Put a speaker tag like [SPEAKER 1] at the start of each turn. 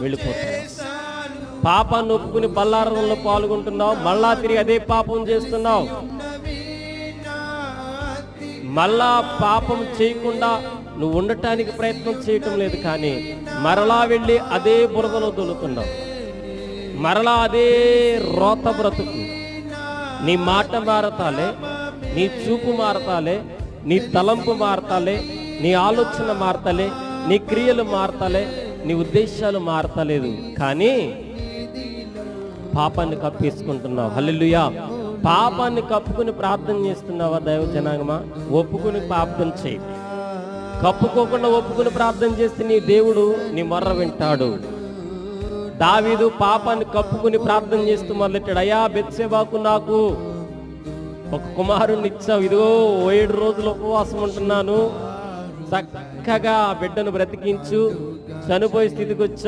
[SPEAKER 1] వెళ్ళిపోతున్నావు. పాపాన్ని ఒప్పుకుని బల్లారంలో పాల్గొంటున్నావు, మళ్ళా తిరిగి అదే పాపం చేస్తున్నావు. మళ్ళా పాపం చేయకుండా నువ్వు ఉండటానికి ప్రయత్నం చేయటం లేదు, కానీ మరలా వెళ్ళి అదే బురదలో దొలుతున్నావు. మరలా అదే రోత బ్రతుకు. నీ మాట మారతాలే, నీ చూపు మారతాలే, నీ తలంపు మారతాలే, నీ ఆలోచన మారతాలే, నీ క్రియలు మారతాలే, నీ ఉద్దేశాలు మారతలేదు, కానీ పాపాన్ని కప్పేసుకుంటున్నావు. హల్లెలూయా. పాపాన్ని కప్పుకుని ప్రార్థన చేస్తున్నావా దైవ జనాంగమా? ఒప్పుకుని ప్రార్థన చేయి. కప్పుకోకుండా ఒప్పుకుని ప్రార్థన చేస్తే నీ దేవుడు నీ మొర్ర వింటాడు. దావీదు పాపాన్ని కప్పుకుని ప్రార్థన చేస్తూ మొదలెట్టాడు. అయ్యా బెత్షెబాకు నాకు ఒక కుమారుణ్ణి ఇచ్చావు, ఇదిగో 7 రోజులు ఉపవాసం ఉంటున్నాను, చక్కగా ఆ బిడ్డను బ్రతికించు. చనిపోయే స్థితికి వచ్చాడు.